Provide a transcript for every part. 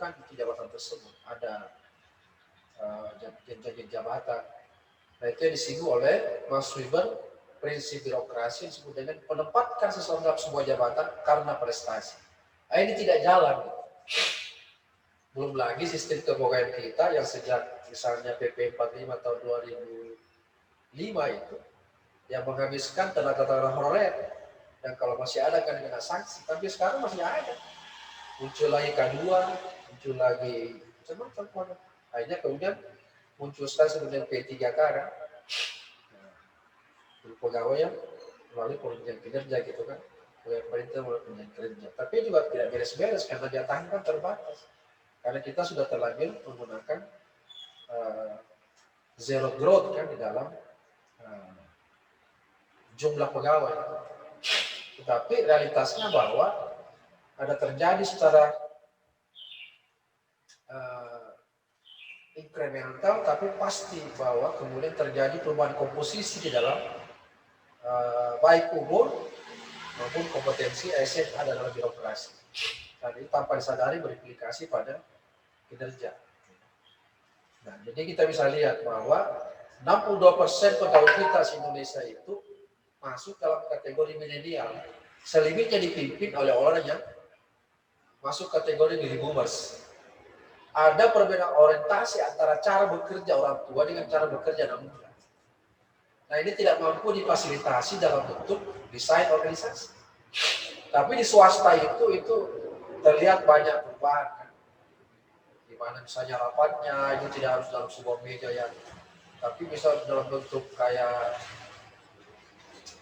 bukan itu jabatan tersebut, ada jenjang jabatan. Nah itu yang disinggung oleh Mas Weber, prinsip birokrasi disebut dengan penempatkan seseorang dalam sebuah jabatan karena prestasi. Nah, ini tidak jalan. Belum lagi sistem kepegawaian kita yang sejak misalnya PP 45 tahun 2005 itu yang menghabiskan tenaga honorer, dan kalau masih ada kan kena sanksi, tapi sekarang masih ada. Muncul lagi K2, muncul lagi macam-macam. Akhirnya kemudian muncul sekali sebenarnya P3K kan, pegawai yang melalui perjanjian kinerja gitu kan, pemerintah melalui perjanjian kinerja. Tapi juga tidak beres-beres karena jatahnya kan terbatas. Karena kita sudah terlanjur menggunakan zero growth kan di dalam jumlah pegawai. Tetapi realitasnya bahwa ada terjadi secara incremental, tapi pasti bahwa kemudian terjadi perubahan komposisi di dalam baik umur maupun kompetensi ASN ada dalam birokrasi. Dan itu tanpa disadari berimplikasi pada kinerja. Nah, jadi kita bisa lihat bahwa 62% pegawai kita di Indonesia itu masuk dalam kategori milenial. Selimutnya dipimpin oleh orang yang masuk kategori baby boomers. Ada perbedaan orientasi antara cara bekerja orang tua dengan cara bekerja anak muda. Nah ini tidak mampu difasilitasi dalam bentuk desain organisasi. Tapi di swasta itu terlihat banyak perubahan. Di mana misalnya rapatnya itu tidak harus dalam sebuah meja yang, tapi bisa dalam bentuk kayak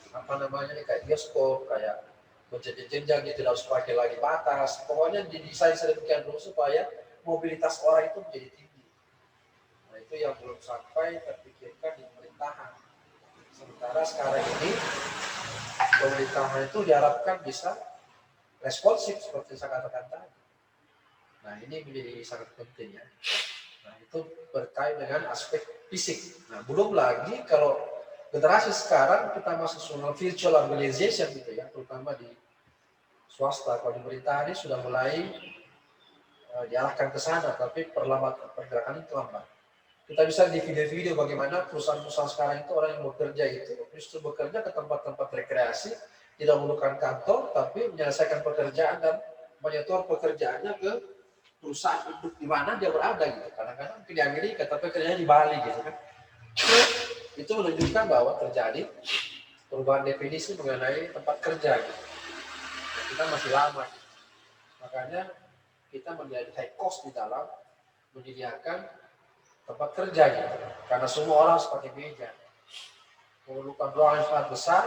kayak bioskop, kayak berjenjang, dia tidak harus pakai lagi batas. Pokoknya didesain sedemikian rupa supaya mobilitas orang itu menjadi tinggi. Nah itu yang belum sampai terpikirkan di pemerintahan. Sementara sekarang ini pemerintahan itu diharapkan bisa responsif seperti saya katakan tadi. Nah ini menjadi sangat penting ya. Nah itu berkait dengan aspek fisik. Nah belum lagi kalau generasi sekarang kita masuk soal virtual organization gitu ya, terutama di swasta. Kalau di pemerintahan ini sudah mulai diarahkan ke sana, tapi pergerakan itu lambat. Kita bisa di video-video bagaimana perusahaan-perusahaan sekarang itu orang yang bekerja itu justru bekerja ke tempat-tempat rekreasi, tidak memerlukan kantor, tapi menyelesaikan pekerjaan dan menyetor pekerjaannya ke perusahaan untuk di mana dia berada gitu. Kadang-kadang di Amerika, tapi kerjanya di Bali gitu kan. Itu menunjukkan bahwa terjadi perubahan definisi mengenai tempat kerja gitu. Nah, kita masih lama gitu. Makanya kita menjadi high cost di dalam menyediakan tempat kerja gitu. Karena semua orang harus pakai meja. Memerlukan ruang yang sangat besar,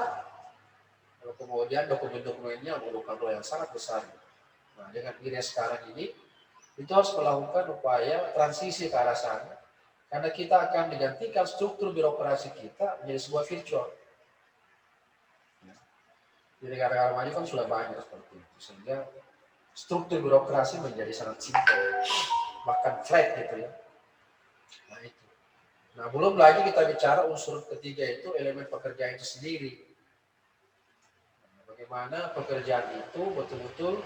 lalu kemudian dokumen-dokumennya memerlukan ruang yang sangat besar. Nah, dengan diri sekarang ini, itu harus melakukan upaya transisi ke arah sana. Karena kita akan digantikan struktur birokrasi kita menjadi sebuah virtual. Di negara-negara maju kan sudah banyak seperti itu, sehingga struktur birokrasi menjadi sangat simpel, bahkan flat gitu ya. Nah itu. Nah belum lagi kita bicara unsur ketiga itu elemen pekerjaan itu sendiri. Bagaimana pekerjaan itu betul-betul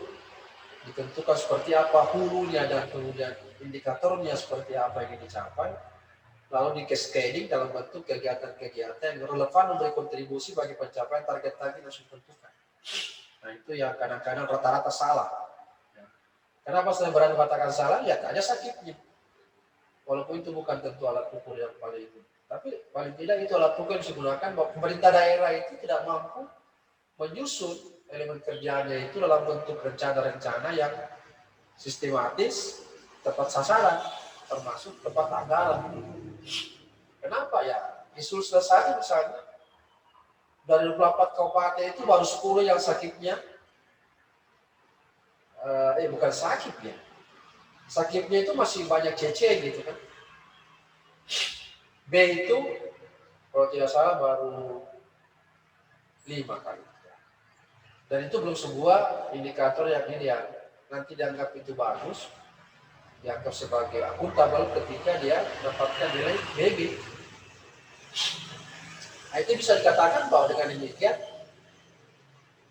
ditentukan seperti apa hulunya dan kemudian indikatornya seperti apa yang dicapai. Lalu di cascading dalam bentuk kegiatan-kegiatan yang relevan memberi kontribusi bagi pencapaian target-target yang sudah ditentukan. Nah itu yang kadang-kadang rata-rata salah. Kenapa saya berani mengatakan salah? Lihat aja sakitnya. Walaupun itu bukan tentu alat ukur yang paling itu. Tapi paling tidak itu alat ukur yang digunakan bahwa pemerintah daerah itu tidak mampu menyusun elemen kerjanya itu dalam bentuk rencana-rencana yang sistematis, tepat sasaran, termasuk tepat anggaran. Kenapa ya? Di Sulsel saja misalnya, dari 24 kabupaten itu baru 10 yang sakitnya, bukan sakitnya. Sakitnya itu masih banyak CC gitu kan. B itu, kalau tidak salah baru 5 kali. Dan itu belum sebuah indikator yang ini yang nanti dianggap itu bagus, dianggap sebagai akuntabel ketika dia mendapatkan nilai BB. Nah, itu bisa dikatakan bahwa dengan demikian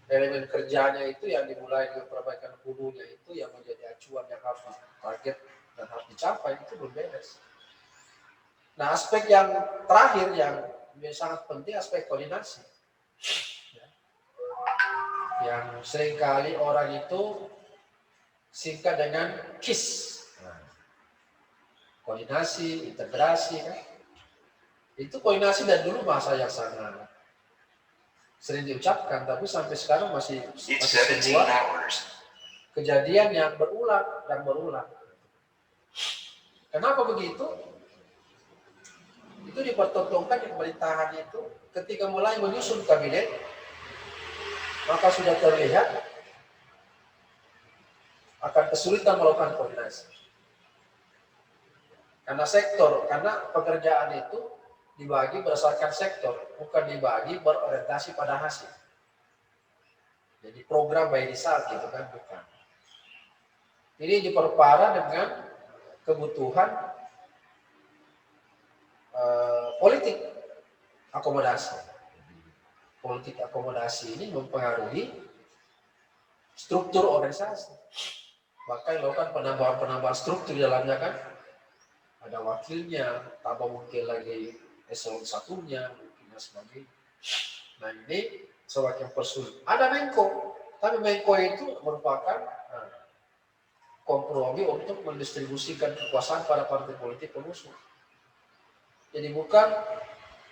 elemen kerjanya itu yang dimulai dengan perbaikan hulunya itu yang menjadi acuan yang harus target dan harus dicapai itu belum beres. Nah, aspek yang terakhir yang sangat penting aspek koordinasi. Ya. Yang seringkali orang itu singkat dengan KIS. Nah, koordinasi, integrasi kan. Itu koordinasi dari dulu bahasa yang sangat sering diucapkan, tapi sampai sekarang masih sebuah kejadian yang berulang dan berulang. Kenapa begitu? Itu dipertontonkan di pemerintahan itu ketika mulai menyusun kabinet, maka sudah terlihat akan kesulitan melakukan koordinasi. Karena pekerjaan itu dibagi berdasarkan sektor, bukan dibagi berorientasi pada hasil. Jadi program by design gitu kan, bukan. Ini diperparah dengan kebutuhan politik akomodasi. Politik akomodasi ini mempengaruhi struktur organisasi. Bahkan melakukan penambahan struktur di dalamnya kan. Ada wakilnya, tambah mungkin lagi eselon satunya, mungkin dan sebagainya. Nah ini semakin persulit. Ada Menko, tapi Menko itu merupakan kompromi untuk mendistribusikan kekuasaan pada partai politik pengusung. Jadi bukan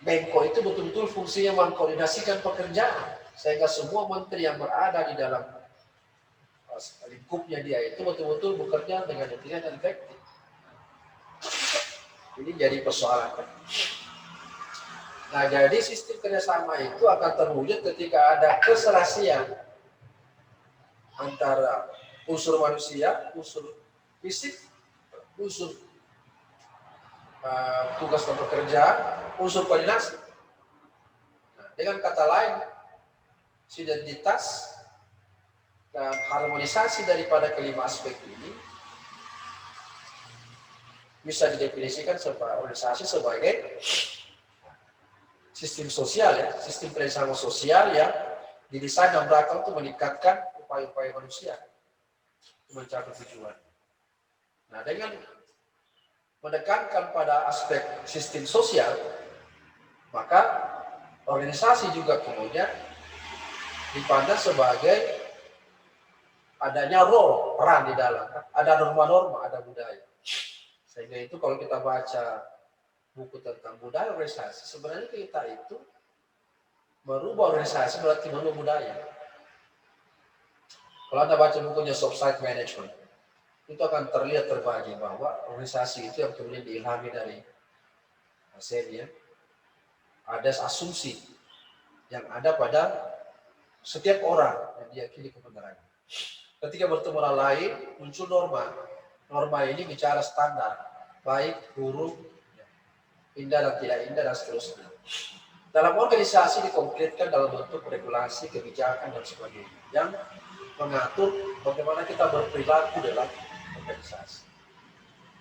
Menko itu betul-betul fungsinya mengkoordinasikan pekerjaan, sehingga semua menteri yang berada di dalam lingkupnya dia itu betul-betul bekerja dengan efisien dan efektif. Ini jadi persoalan. Nah, jadi sistem kerjasama itu akan terwujud ketika ada keserasian antara unsur manusia, unsur fisik, unsur tugas dan pekerjaan, unsur koordinasi. Nah, dengan kata lain, sinergitas dan harmonisasi daripada kelima aspek ini bisa didefinisikan sebagai organisasi sebagai sistem sosial ya, sistem kerjasama sosial yang didesain dalam rangka untuk meningkatkan upaya-upaya manusia mencapai tujuan. Nah, dengan menekankan pada aspek sistem sosial, maka organisasi juga kemudian dipandang sebagai adanya role, peran di dalam, ada norma-norma, ada budaya. Sehingga itu kalau kita baca buku tentang budaya organisasi, sebenarnya kita itu merubah organisasi berarti merubah budaya. Kalau Anda baca bukunya Soft Side Management, itu akan terlihat terbagi bahwa organisasi itu yang kemudian diilhami dari ASEAN, ada asumsi yang ada pada setiap orang yang diyakini kebenaran. Ketika bertemu orang lain, muncul norma. Norma ini bicara standar, baik, buruk, indah dan tidak indah, dan seterusnya. Dalam organisasi dikonkretkan dalam bentuk regulasi, kebijakan, dan sebagainya, yang mengatur bagaimana kita berperilaku dalam organisasi.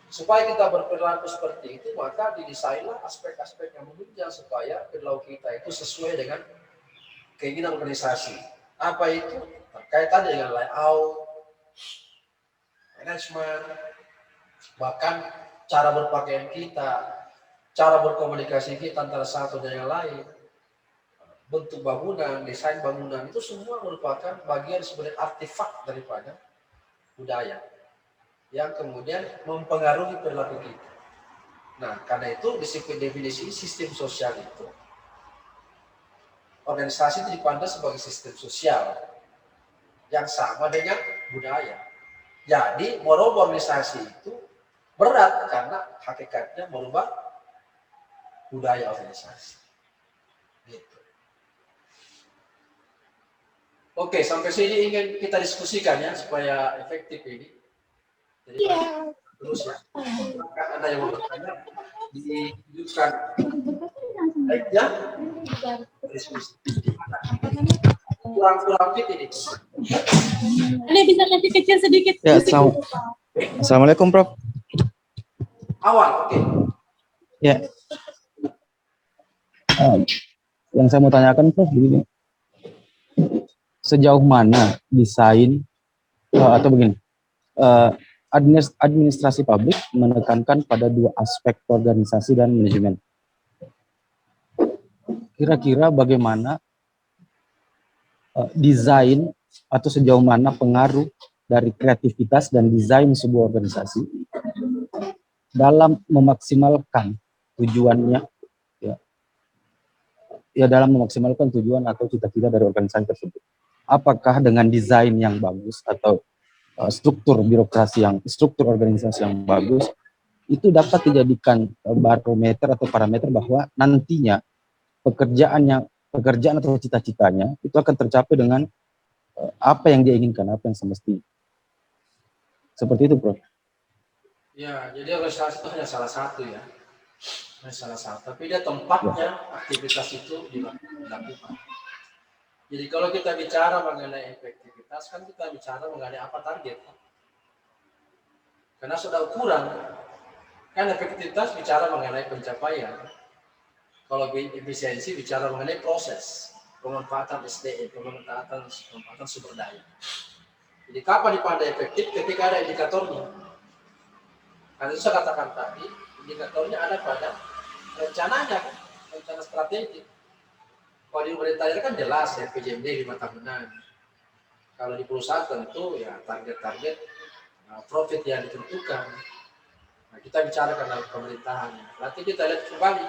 Supaya kita berperilaku seperti itu, maka didesainlah aspek-aspek yang menunjang supaya perilaku kita itu sesuai dengan keinginan organisasi. Apa itu? Berkaitan dengan layout, manajemen, bahkan cara berpakaian kita, cara berkomunikasi kita antara satu dan yang lain, bentuk bangunan, desain bangunan, itu semua merupakan bagian sebenarnya artefak daripada budaya yang kemudian mempengaruhi perilaku kita. Nah, karena itu definisi sistem sosial itu, organisasi itu dipandang sebagai sistem sosial yang sama dengan budaya. Jadi, merubah organisasi itu berat karena hakikatnya merubah budaya organisasi. Gitu. Oke, sampai sini ingin kita diskusikan ya supaya efektif ini. Jadi terus ya. Maka ada yang mau bertanya ditunjukkan ya diskusi. Kurang fit ini. Ini bisa kasih kecil sedikit. Ya, Assalamualaikum, Prof. Awal, oke. Ya. Yang saya mau tanyakan, Prof, begini. sejauh mana desain atau begini, administrasi publik menekankan pada dua aspek organisasi dan manajemen. Kira-kira bagaimana desain atau sejauh mana pengaruh dari kreativitas dan desain sebuah organisasi dalam memaksimalkan tujuannya, ya dalam memaksimalkan tujuan atau cita-cita dari organisasi tersebut. Apakah dengan desain yang bagus atau struktur organisasi yang bagus itu dapat dijadikan barometer atau parameter bahwa nantinya pekerjaan atau cita-citanya itu akan tercapai dengan apa yang dia inginkan, apa yang semestinya. Seperti itu, Prof. Ya, jadi organisasi itu hanya salah satu ya. Hanya salah satu, tapi dia tempatnya aktivitas itu dilakukan. Jadi kalau kita bicara mengenai efektivitas, kan kita bicara mengenai apa target. Karena sudah ukuran, kan efektivitas bicara mengenai pencapaian. Kalau efisiensi bicara mengenai proses, pemanfaatan SDM, pemanfaatan sumber daya. Jadi kapan dipandai efektif? Ketika ada indikatornya. Karena itu saya katakan tadi, indikatornya ada pada rencananya, rencana strategi. Kalau di pemerintah kan jelas ya, PJMD 5 tahunan. Kalau di perusahaan tentu ya target-target profit yang ditentukan. Nah, kita bicara karena pemerintahan. Nanti kita lihat kembali.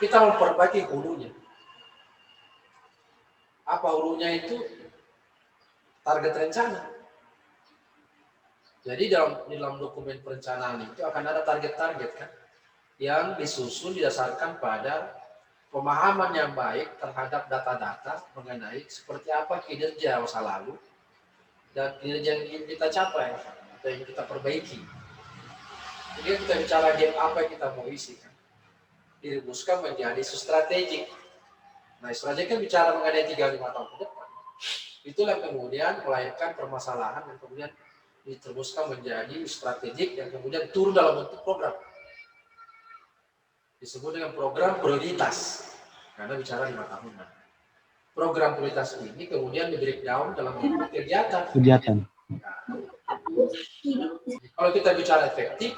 Kita memperbaiki hulunya. Apa hulunya itu? Target rencana. Jadi dalam dokumen perencanaan itu akan ada target-target kan, yang disusun didasarkan pada pemahaman yang baik terhadap data-data mengenai seperti apa kinerja masa lalu dan kinerja yang ingin kita capai atau yang kita perbaiki. Jadi kita bicara game apa yang kita mau isi kan, dirumuskan menjadi isu strategik. Nah, strategi kan bicara mengenai 3-5 tahun ke depan. Itulah kemudian melahirkan permasalahan yang kemudian diteruskan menjadi strategik yang kemudian turun dalam bentuk program. Disebut dengan program prioritas karena bicara 5 tahunan. Program prioritas ini kemudian di breakdown dalam bentuk kegiatan. Nah, kalau kita bicara efektif,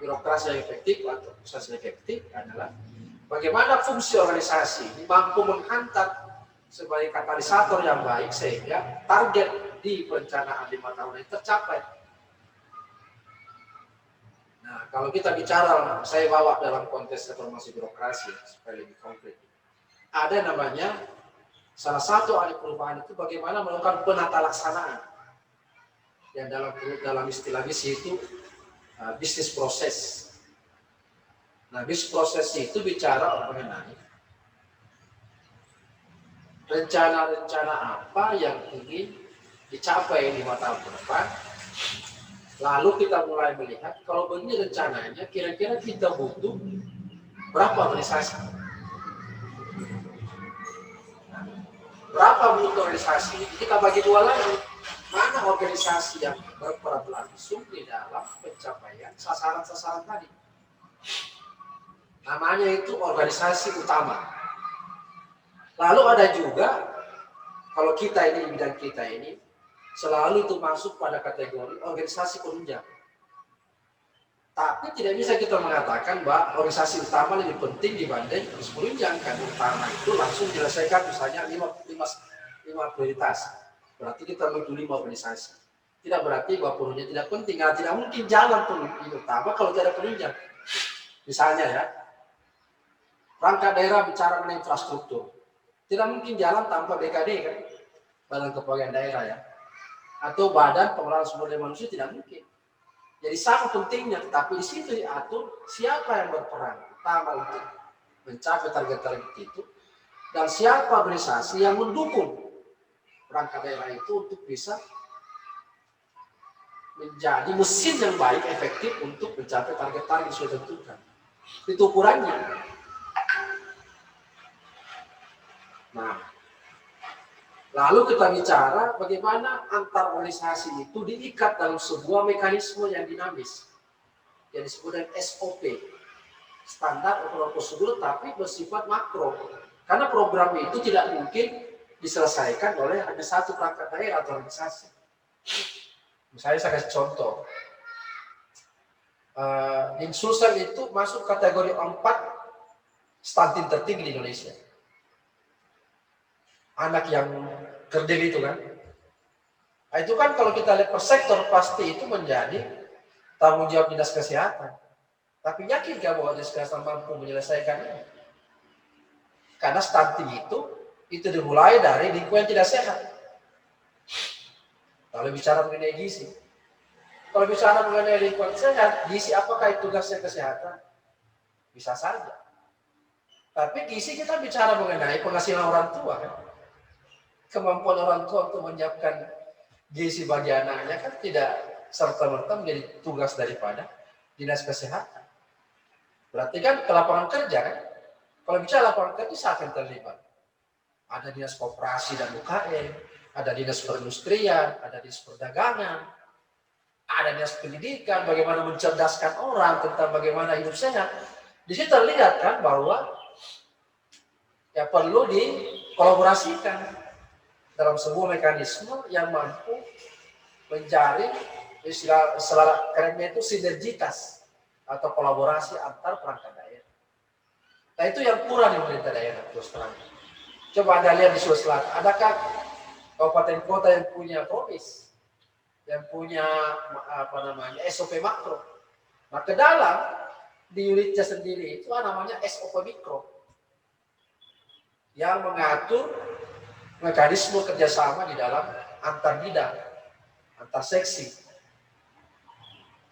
birokrasi yang efektif atau proses yang efektif adalah bagaimana fungsi organisasi ini mampu menghantar sebagai katalisator yang baik sehingga target di perencanaan 5 tahun ini tercapai. Nah, kalau kita bicara, saya bawa dalam konteks reformasi birokrasi supaya lebih konkret. Ada namanya salah satu alih perubahan itu bagaimana melakukan penata laksanaan. Yang dalam istilah bisnis itu bisnis proses. Nah, bisnis proses itu bicara mengenai rencana-rencana apa yang ingin dicapai 5 tahun ke depan. Lalu kita mulai melihat kalau begini rencananya kira-kira kita butuh berapa organisasi. Berapa butuh organisasi? Kita bagi dua lagi. Mana organisasi yang berperan langsung di dalam pencapaian sasaran-sasaran tadi. Namanya itu organisasi utama. Lalu ada juga, kalau kita ini, bidang kita ini, selalu itu masuk pada kategori organisasi penunjang. Tapi tidak bisa kita mengatakan bahwa organisasi utama lebih penting dibanding penunjang. Karena utama itu langsung diselesaikan misalnya 5 prioritas. Berarti kita butuh 5 organisasi. Tidak berarti bahwa penunjang tidak penting. Nah, tidak mungkin jalan penunjang utama kalau tidak ada penunjang. Misalnya ya, perangkat daerah bicara mengenai infrastruktur. Tidak mungkin jalan tanpa BKD kan, Badan Kepegawaian Daerah ya, atau Badan Pengelolaan Sumber Daya Manusia, tidak mungkin. Jadi sama pentingnya, tetapi di situ diatur siapa yang berperan utama untuk mencapai target-target itu, dan siapa organisasi yang mendukung perangkat daerah itu untuk bisa menjadi mesin yang baik, efektif untuk mencapai target-target yang sudah ditentukan. Itu ukurannya. Nah, lalu kita bicara bagaimana antar organisasi itu diikat dalam sebuah mekanisme yang dinamis yang disebut dengan SOP, standar operasional prosedur, tapi bersifat makro. Karena program itu tidak mungkin diselesaikan oleh hanya satu perangkat daerah atau organisasi. Misalnya saya kasih contoh, di Sulsel itu masuk kategori 4 stunting tertinggi di Indonesia. Anak yang kerdil itu kan. Nah, itu kan kalau kita lihat per sektor pasti itu menjadi tanggung jawab dinas kesehatan. Tapi yakinkah bahwa dinas kesehatan mampu menyelesaikan ini? Karena stunting itu dimulai dari lingkungan yang tidak sehat. Kalau bicara mengenai gizi, kalau bicara mengenai lingkungan sehat, gizi apakah itu tugasnya kesehatan? Bisa saja. Tapi gizi kita bicara mengenai penghasilan orang tua kan. Kemampuan orang tua untuk menyiapkan gizi bagi anaknya kan tidak serta-merta menjadi tugas daripada dinas kesehatan. Berarti kan ke lapangan kerja kan. Kalau bicara lapangan kerja siapa yang terlibat? Ada dinas koperasi dan UKM, ada dinas perindustrian, ada dinas perdagangan, ada dinas pendidikan, bagaimana mencerdaskan orang tentang bagaimana hidup sehat. Di situ terlihat kan bahwa ya perlu dikolaborasikan dalam sebuah mekanisme yang mampu mencari istilah kerennya itu sinergitas atau kolaborasi antar perangkat daerah. Nah itu yang kurang di pemerintah daerah terus terang. Coba Anda lihat di Sulawesi Selatan, adakah kabupaten kota yang punya PRODIS, yang punya SOP makro? Nah ke dalam di unitnya sendiri itu namanya SOP mikro yang mengatur mekanisme kerjasama di dalam antar bidang, antar seksi.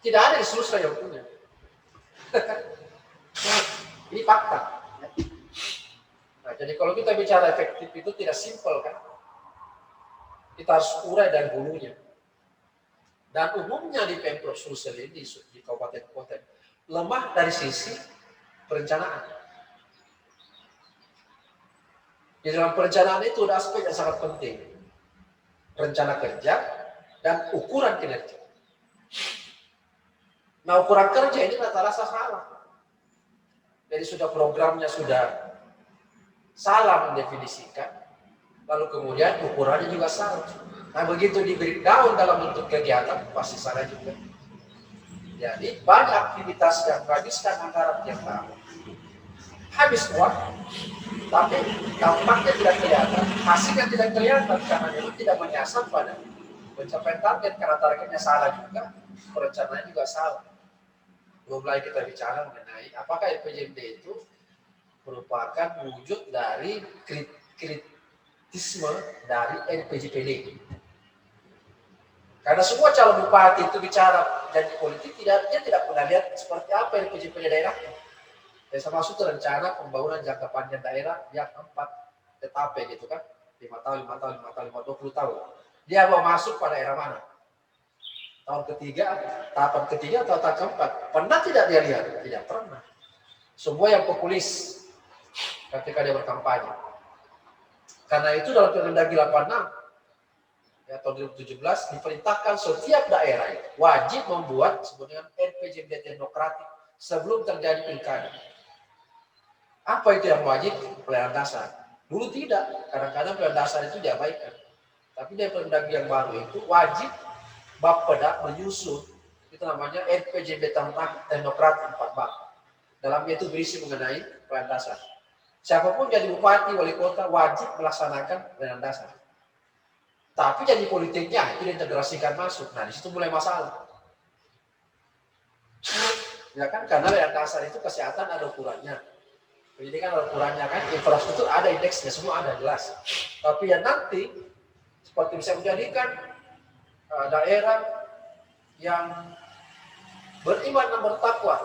Tidak ada di Sulsel yang punya. Ini fakta. Nah, jadi kalau kita bicara efektif itu tidak simpel kan. Kita harus urai dan hulunya. Dan umumnya di Pemprov Sulsel ini di kabupaten kota lemah dari sisi perencanaan. Di dalam perencanaan itu ada aspek yang sangat penting. Rencana kerja dan ukuran kinerja. Nah ukuran kerja ini rata-rata salah. Jadi sudah programnya sudah salah mendefinisikan, lalu kemudian ukurannya juga salah. Nah begitu di breakdown dalam bentuk kegiatan pasti salah juga. Jadi banyak aktivitas yang menghabiskan anggaran tiap tahun, habis uang, tapi dampaknya tidak kelihatan, hasilnya tidak kelihatan karena itu tidak menyasar pada pencapaian target karena targetnya salah juga, perencanaannya juga salah. Belum lagi kita bicara mengenai apakah RPJMD itu merupakan wujud dari kritisme dari RPJPD. Karena semua calon bupati itu bicara janji politik, dia tidak pernah lihat seperti apa RPJPD daerahnya. Dan termasuk rencana pembangunan jangka panjang daerah yang 4 etape gitu kan, 5 tahun, 20 tahun. Dia mau masuk pada era mana? Tahun ketiga, tahapan ketiga atau tahap keempat? Pernah tidak dia lihat? Tidak pernah. Semua yang populis ketika dia berkampanye. Karena itu dalam Permendagri 86 ya, tahun 2017 diperintahkan setiap daerah wajib membuat sebenarnya RPJMD teknokratik sebelum terjadi pilkada. Apa itu yang wajib? Pelayanan dasar. Dulu tidak, kadang-kadang pelayanan dasar itu diabaikan. Tapi dari Permendagri yang baru itu wajib Bapeda menyusun, itu namanya RPJMD teknokratik 4 bab. Dalamnya itu berisi mengenai pelayanan dasar. Siapapun jadi bupati, wali kota wajib melaksanakan pelayanan dasar. Tapi jadi politiknya itu diintegrasikan masuk. Nah, di situ mulai masalah. Ya kan, karena pelayanan dasar itu kesehatan ada ukurannya. Pendidikan ada ukurannya kan, infrastruktur ada indeksnya, semua ada jelas. Tapi yang nanti seperti bisa menjadikan daerah yang beriman dan bertakwa.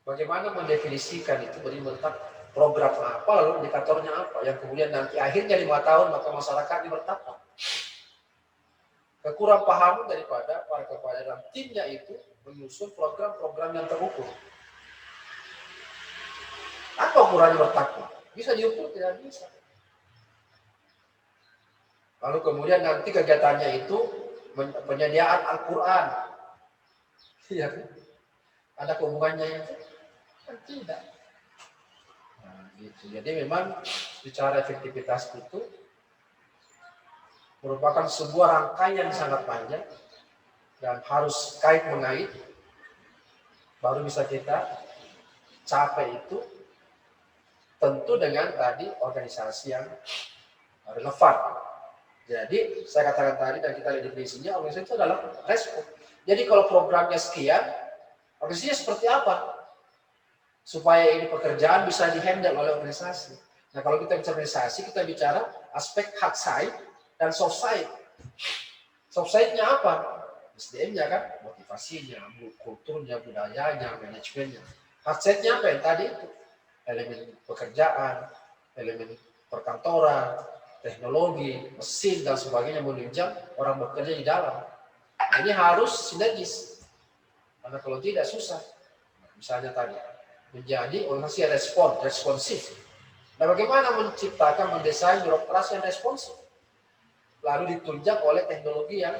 Bagaimana mendefinisikan itu beriman bertakwa? Program apa, lalu indikatornya apa? Yang kemudian nanti akhirnya 5 tahun maka masyarakat ini bertakwa. Kekurang pahaman daripada para kepala dalam timnya itu menyusun program-program yang terukur. Apa ukurannya bertakwa? Bisa diukur? Tidak bisa. Lalu kemudian nanti kegiatannya itu penyediaan Al-Quran. Iya, ada hubungannya itu? Kan tidak. Nah, Gitu. Jadi memang bicara efektivitas itu merupakan sebuah rangkaian yang sangat panjang dan harus kait mengait baru bisa kita capai itu, tentu dengan tadi organisasi yang relevan. Jadi saya katakan tadi dan kita lihat definisinya, organisasi itu adalah respon. Jadi kalau programnya sekian, organisasinya seperti apa? Supaya ini pekerjaan bisa dihandle oleh organisasi. Nah kalau kita bicara organisasi, kita bicara aspek hard side dan soft side. Soft side-nya apa? SDM-nya kan, motivasinya, kulturnya, budayanya, manajemennya. Hard side-nya apa yang tadi itu? Elemen pekerjaan, elemen perkantoran, teknologi, mesin, dan sebagainya menunjang orang bekerja di dalam. Nah, ini harus sinergis. Karena kalau tidak susah. Misalnya tadi, menjadi organisasi yang responsif. Nah, bagaimana menciptakan, mendesain birokrasi yang responsif? Lalu ditunjang oleh teknologi yang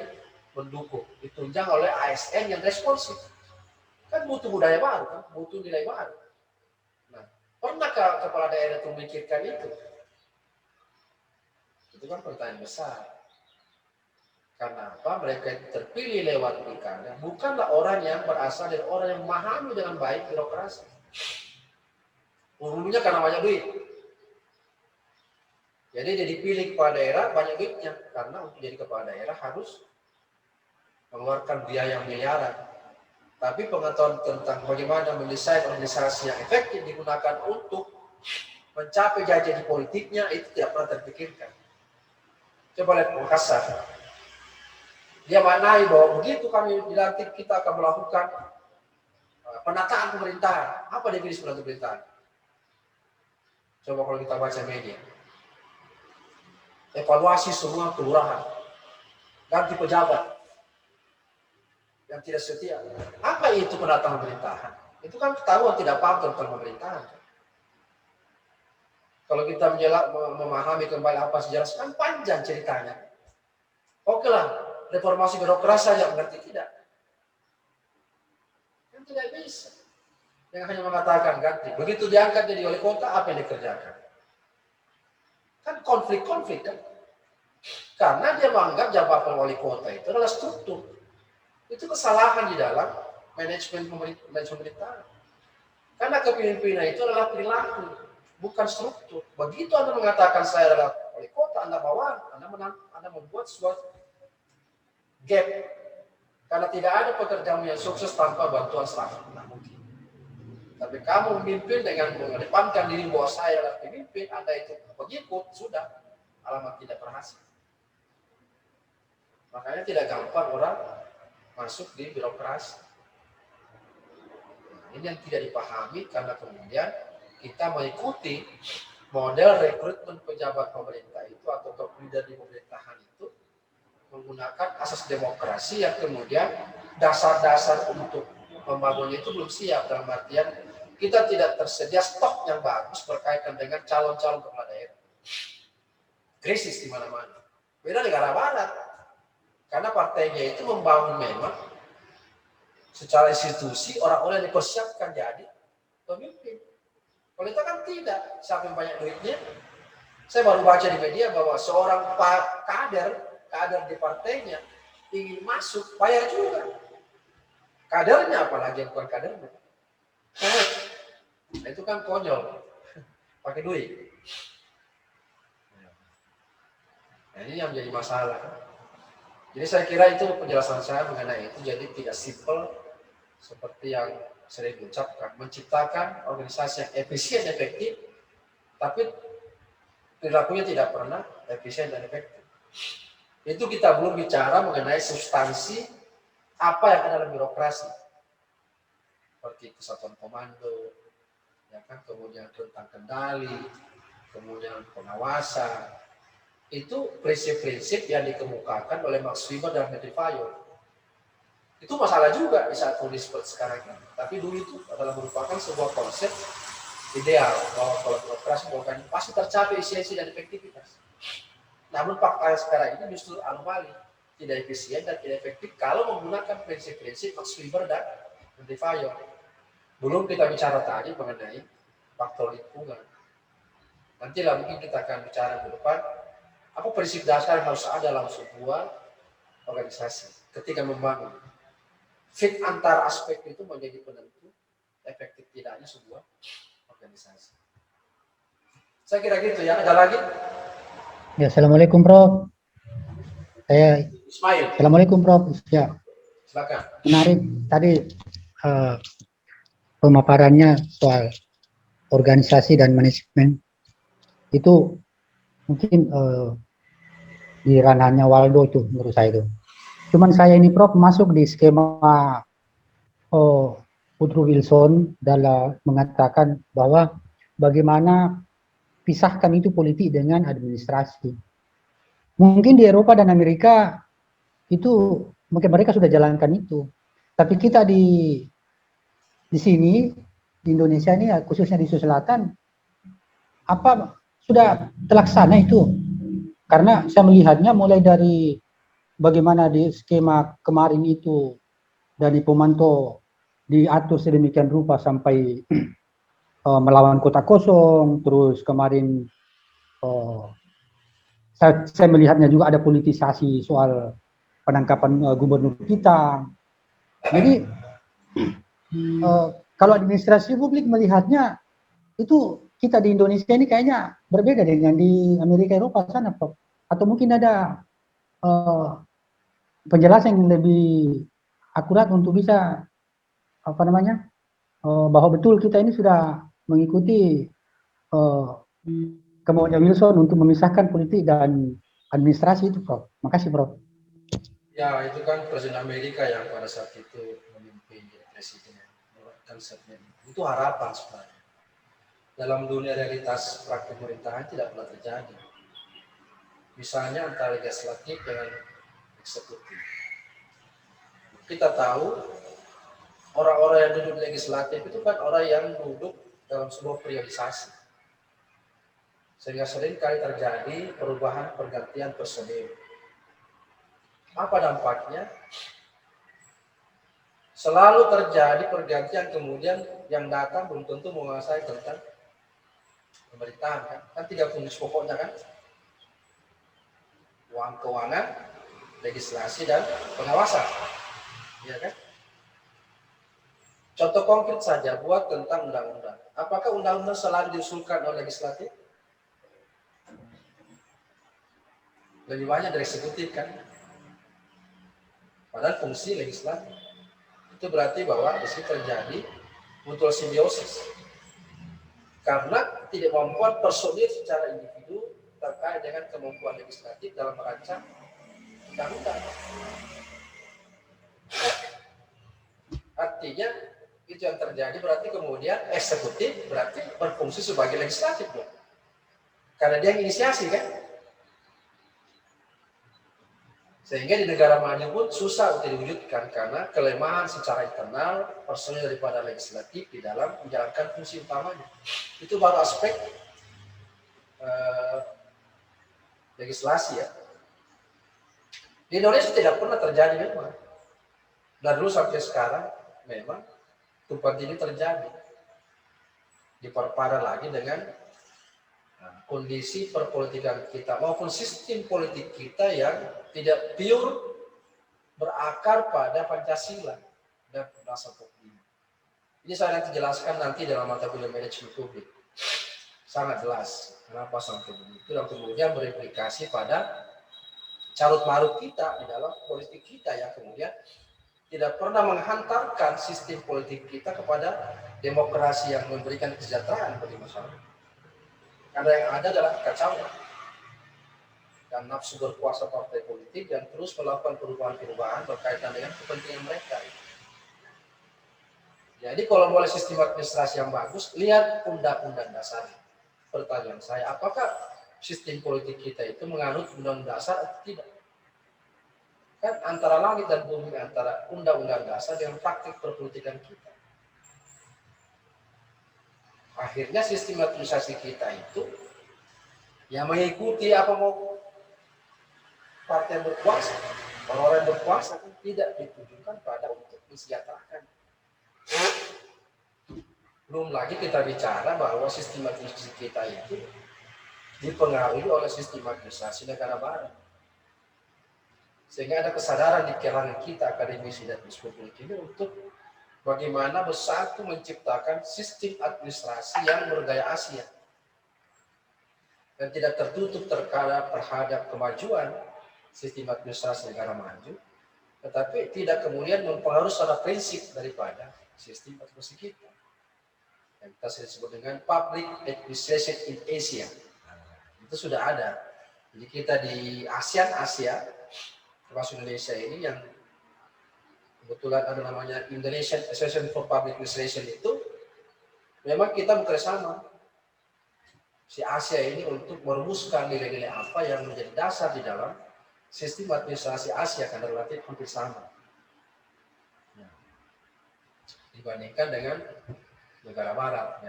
mendukung, ditunjang oleh ASN yang responsif. Kan butuh budaya baru, kan? Butuh nilai baru. Nah, pernahkah kepala daerah itu memikirkan itu? Itu kan pertanyaan besar. Karena apa? Mereka terpilih lewat pilkada, bukanlah orang yang berasal dari orang yang memahami dengan baik birokrasi. Umumnya karena banyak duit. Jadi dia dipilih kepala daerah banyak duitnya, karena untuk jadi kepala daerah harus mengeluarkan biaya yang miliaran. Tapi pengetahuan tentang bagaimana mendesain organisasi yang efektif digunakan untuk mencapai janji politiknya itu tidak pernah terpikirkan. Coba lihat Makassar. Dia maknai bahwa begitu kami dilantik kita akan melakukan penataan pemerintahan. Apa definisi penataan pemerintahan? Coba kalau kita baca media. Evaluasi semua kelurahan. Ganti pejabat yang tidak setia. Apa itu penataan pemerintahan? Itu kan ketahuan tidak paham tentang pemerintahan. Kalau kita memahami kembali apa sejarah, kan panjang ceritanya. Oke lah, reformasi birokrasi saja mengerti tidak. Kan tidak bisa. Yang hanya mengatakan ganti. Begitu diangkat jadi wali kota, apa yang dikerjakan? Kan konflik-konflik kan. Karena dia menganggap jabatan wali kota itu adalah struktur. Itu kesalahan di dalam manajemen pemerintahan. Karena kepemimpinan itu adalah perilaku, bukan struktur. Begitu Anda mengatakan saya adalah wali kota, Anda bawa, Anda membuat suatu gap. Karena tidak ada pekerjaan yang sukses tanpa bantuan staff. Nah, mungkin. Tapi kamu memimpin dengan mengedepankan diri bahwa saya adalah pemimpin, Anda itu pengikut, sudah alamat tidak berhasil. Makanya tidak gampang orang masuk di birokrasi. Ini yang tidak dipahami karena kemudian kita mengikuti model rekrutmen pejabat pemerintah itu atau top leader di pemerintahan itu menggunakan asas demokrasi yang kemudian dasar-dasar untuk membangunnya itu belum siap, dalam artian kita tidak tersedia stok yang bagus berkaitan dengan calon-calon kepala daerah. Krisis di mana-mana. Beda negara barat. Karena partainya itu membangun memang secara institusi orang-orang yang dipersiapkan jadi pemimpin. Kalau kita kan tidak, siapa yang banyak duitnya. Saya baru baca di media bahwa seorang kader di partainya ingin masuk, bayar juga. Kadernya apalagi yang bukan kadernya. Nah, itu kan konyol, pakai duit. Nah, ini yang menjadi masalah. Jadi saya kira itu penjelasan saya mengenai itu. Jadi tidak simpel seperti yang sering diucapkan, menciptakan organisasi yang efisien dan efektif, tapi perilakunya tidak pernah efisien dan efektif. Itu kita belum bicara mengenai substansi apa yang ada dalam birokrasi, seperti kesatuan komando, ya kan, kemudian tentang kendali, kemudian pengawasan. Itu prinsip-prinsip yang dikemukakan oleh Max Weber dan Henry Fayol. Itu masalah juga di saat kondisi seperti sekarang ini. Tapi dulu itu adalah merupakan sebuah konsep ideal bahwa kalau birokrasi pasti tercapai efisiensi dan efektivitas. Namun fakta sekarang ini justru anomali, tidak efisien dan tidak efektif kalau menggunakan prinsip-prinsip Max Weber dan Henry Fayol. Belum kita bicara tadi mengenai faktor lingkungan. Nantilah mungkin kita akan bicara ke depan, apa prinsip dasar yang harus ada dalam sebuah organisasi ketika membangun. Fit antara aspek itu menjadi penentu efektif tidaknya sebuah organisasi. Saya kira gitu ya. Ada lagi? Ya, Assalamualaikum Prof. Ismail, Assalamualaikum Prof. Ya, silakan. menarik tadi pemaparannya soal organisasi dan manajemen. Itu mungkin di ranahnya Waldo itu menurut saya itu. Cuman saya ini Prof masuk di skema Woodrow Wilson dalam mengatakan bahwa bagaimana pisahkan itu politik dengan administrasi. Mungkin di Eropa dan Amerika itu mungkin mereka sudah jalankan itu. Tapi kita di sini di Indonesia ini khususnya di Sulawesi Selatan apa sudah terlaksana itu. Karena saya melihatnya mulai dari bagaimana di skema kemarin itu dari pemantau diatur sedemikian rupa sampai melawan kota kosong, terus kemarin saya melihatnya juga ada politisasi soal penangkapan gubernur kita. Jadi kalau administrasi publik melihatnya itu kita di Indonesia ini kayaknya berbeda dengan di Amerika Eropa sana, Prof. Atau mungkin ada penjelasan yang lebih akurat untuk bisa apa namanya bahwa betul kita ini sudah mengikuti kemauannya Wilson untuk memisahkan politik dan administrasi itu, Prof. Makasih, Prof. Ya, itu kan Presiden Amerika yang pada saat itu memimpin presiden konsepnya. Itu harapan sebenarnya. Dalam dunia realitas praktik pemerintahan tidak pernah terjadi. Misalnya antara legislatif dengan eksekutif. Kita tahu orang-orang yang duduk di legislatif itu kan orang yang duduk dalam sebuah priorisasi. Sehingga sering kali terjadi perubahan pergantian personil. Apa dampaknya? Selalu terjadi pergantian kemudian yang datang belum tentu menguasai tentang pemerintahan kan? Kan tiga fungsi pokoknya kan? Uang keuangan, legislasi dan pengawasan. Ya kan? Contoh konkret saja buat tentang undang-undang. Apakah undang-undang selalu diusulkan oleh legislatif? Lebih banyak dari eksekutif kan? Padahal fungsi legislatif. Itu berarti bahwa di sini terjadi mutual simbiosis. Karena tidak membuat personil secara individu terkait dengan kemampuan legislatif dalam merancang undang-undang. Artinya itu yang terjadi berarti kemudian eksekutif berarti berfungsi sebagai legislatif dong. Karena dia inisiasi kan. Sehingga di negara maju pun susah untuk diwujudkan karena kelemahan secara internal personil daripada legislatif di dalam menjalankan fungsi utamanya. Itu baru aspek legislasi ya. Di Indonesia tidak pernah terjadi memang. Dan dulu sampai sekarang memang tumpang tindih terjadi. Diperparah lagi dengan kondisi perpolitikan kita maupun sistem politik kita yang tidak pure berakar pada Pancasila dan Undang-Undang 45. Ini saya nanti jelaskan nanti dalam mata kuliah manajemen publik. Sangat jelas kenapa sampai begitu dan kemudian berimplikasi pada carut marut kita di dalam politik kita yang kemudian tidak pernah menghantarkan sistem politik kita kepada demokrasi yang memberikan kesejahteraan bagi masyarakat. Karena yang ada adalah kekacauan dan nafsu berkuasa partai politik yang terus melakukan perubahan-perubahan berkaitan dengan kepentingan mereka. Jadi kalau boleh sistem administrasi yang bagus, lihat undang-undang dasar. Pertanyaan saya, apakah sistem politik kita itu menganut undang-undang dasar atau tidak? Kan antara langit dan bumi, antara undang-undang dasar dengan praktik perpolitikan kita. Akhirnya sistem administrasi kita itu yang mengikuti apa mau partai berkuasa, orang-orang berkuasa kan tidak ditujukan pada untuk mensejahterakan. Belum lagi kita bicara bahwa sistem administrasi kita itu dipengaruhi oleh sistem administrasi negara barat. Sehingga ada kesadaran di kalangan kita akademisi dan publik ini untuk bagaimana bersatu menciptakan sistem administrasi yang bergaya Asia dan tidak tertutup terhadap kemajuan sistem administrasi negara maju, tetapi tidak kemudian mempengaruhi secara prinsip daripada sistem administrasi kita. Yang kita sebut dengan public administration in Asia. Itu sudah ada. Jadi kita di Asia, termasuk Indonesia ini yang kebetulan ada namanya Indonesian Association for Public Administration itu, memang kita bekerjasama si Asia ini untuk merumuskan nilai-nilai apa yang menjadi dasar di dalam sistem administrasi Asia, karena relatif hampir sama dibandingkan dengan negara Barat.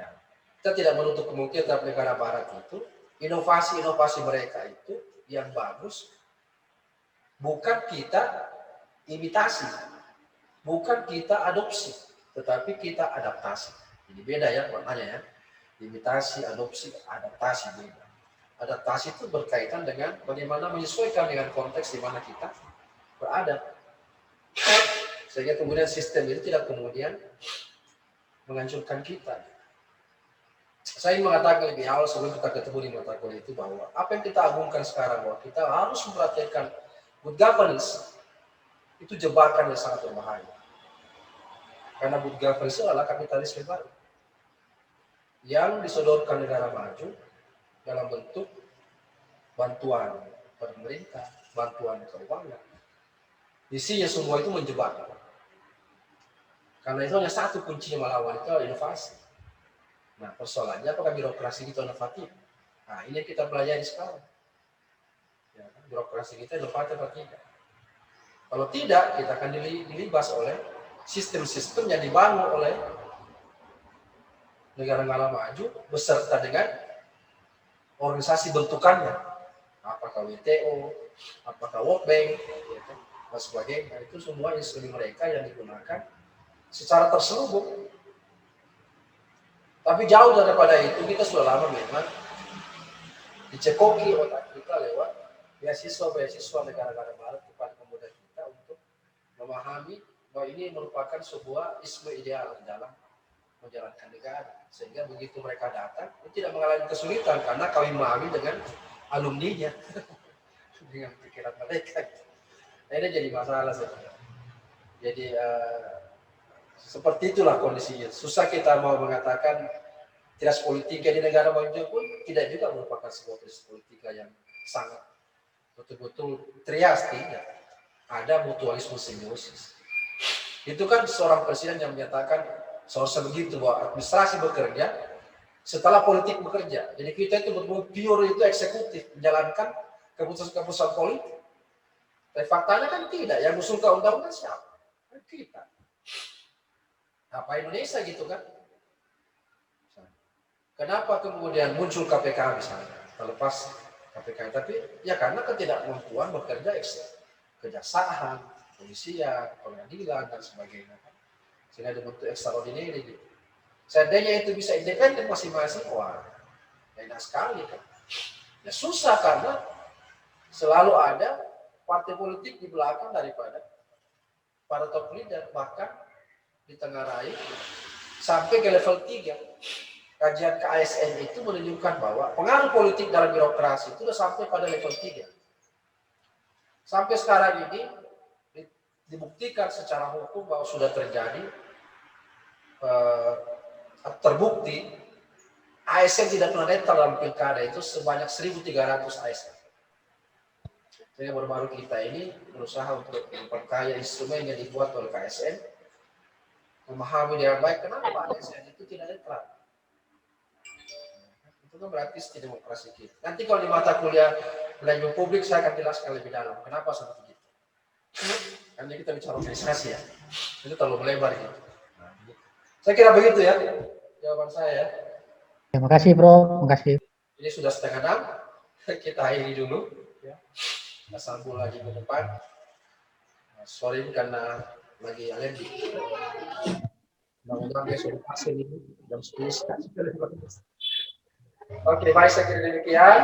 Kita tidak menutup kemungkinan terhadap negara Barat itu inovasi-inovasi mereka itu yang bagus bukan kita imitasi, bukan kita adopsi, tetapi kita adaptasi. Jadi beda ya maknanya ya. Imitasi, adopsi, adaptasi beda. Adaptasi itu berkaitan dengan bagaimana menyesuaikan dengan konteks di mana kita berada. Sehingga kemudian sistem itu tidak kemudian menghancurkan kita. Saya ingin mengatakan lebih awal sebelum kita ketemu di mata kuliah itu bahwa apa yang kita agungkan sekarang, bahwa kita harus memperhatikan good governance, itu jebakan yang sangat berbahaya. Karena good governance itu adalah kapitalisme baru yang disodorkan negara maju dalam bentuk bantuan pemerintah, bantuan keuangan. Isinya semua itu menjebak. Karena itu hanya satu kuncinya melawan itu adalah inovasi. Nah, persoalannya apakah birokrasi kita inovatif? Nah, ini yang kita pelajari sekarang. Ya, birokrasi kita inovatif atau tidak? Kalau tidak, kita akan dilibas oleh sistem-sistem yang dibangun oleh negara-negara maju beserta dengan organisasi bentukannya. Apakah WTO, apakah World Bank, ya, dan sebagainya. Itu semua instrumen mereka yang digunakan secara terselubung. Tapi jauh daripada itu, kita sudah lama memang dicekoki otak kita lewat beasiswa negara-negara barat kepada pemuda kita untuk memahami bahwa ini merupakan sebuah isme ideal dalam menjalankan negara. Sehingga begitu mereka datang, itu tidak mengalami kesulitan karena kawin mawin dengan alumninya, dengan pikiran mereka. Nah, ini jadi masalah sebenarnya. Jadi seperti itulah kondisinya. Susah kita mau mengatakan trias politika di negara maju pun tidak juga merupakan sebuah trias politika yang sangat betul-betul trias, tidak. Ada mutualisme simbiosis. Itu kan seorang presiden yang menyatakan seharusnya begitu, bahwa administrasi bekerja setelah politik bekerja. Jadi kita itu betul-betul pure itu eksekutif, menjalankan keputusan-keputusan politik. Tapi faktanya kan tidak. Yang usulkan undang-undang siapa? Kita. Apa Indonesia gitu kan? Kenapa kemudian muncul KPK misalnya? Terlepas KPK, tapi ya karena ketidakmampuan bekerja kejaksaan, polisian, pengadilan dan sebagainya. Sehingga dibentuk extraordinary gitu. Seandainya itu bisa independen masing-masing, wah, enak sekali kan. Ya susah karena selalu ada partai politik di belakang daripada para top leader, bahkan ditengarai sampai ke level 3. Kajian KASN itu menunjukkan bahwa pengaruh politik dalam birokrasi itu sudah sampai pada level 3. Sampai sekarang ini dibuktikan secara hukum bahwa sudah terjadi terbukti ASN tidak pernah netral dalam pilkada itu sebanyak 1.300 ASN. Jadi baru-baru kita ini berusaha untuk memperkaya instrumen yang dibuat oleh KSN, memahami dengan baik kenapa ASN itu tidak netral. Itu kan berarti sistem demokrasi kita. Nanti kalau di mata kuliah manajemen publik saya akan jelaskan lebih dalam kenapa seperti itu. Karena kita bicara organisasi ya, itu terlalu melebar gitu. Nah, saya kira begitu ya jawaban saya. Terima kasih Bro, terima kasih. Ini sudah 5:30, kita akhiri dulu. Ya. Kita sambung lagi ke depan. Nah, sorry karena lagi alergi. Mudah-mudahan besok hasil ini jam 10. Oke, baik, saya kira demikian.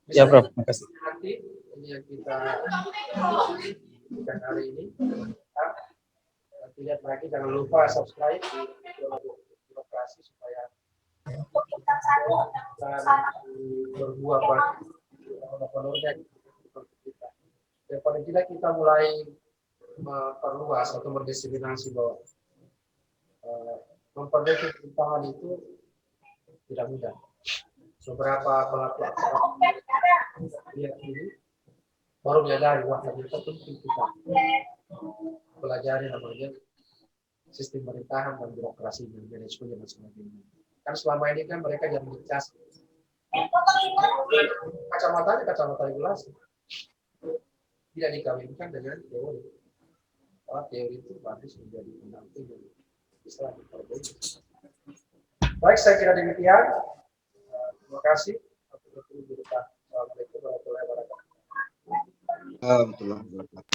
Ya, Prof. Makasih. Nanti ini yang kita hari ini. Nanti lihat lagi, jangan lupa subscribe birokrasi supaya berbuah bagi penerusnya kita. Ya, paling tidak kita mulai memperluas atau mendiskriminasi bahwa memperbaiki pemerintahan itu tidak mudah. Beberapa pelaku lihat ini baru menyadari wah ternyata penting kita pelajari namanya sistem pemerintahan dan birokrasi dan manajemen dan sebagainya. Kan selama ini kan mereka yang dicas kacamata regulasi tidak dikawinkan dengan teori. Teori itu bagus menjadi pendamping Islam. Baik, saya kira demikian. Terima kasih. Assalamualaikum warahmatullahi wabarakatuh.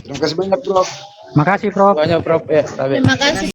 Terima kasih banyak, Prof. Makasih, Prof. Banyak, Prof. Ya, Terima kasih.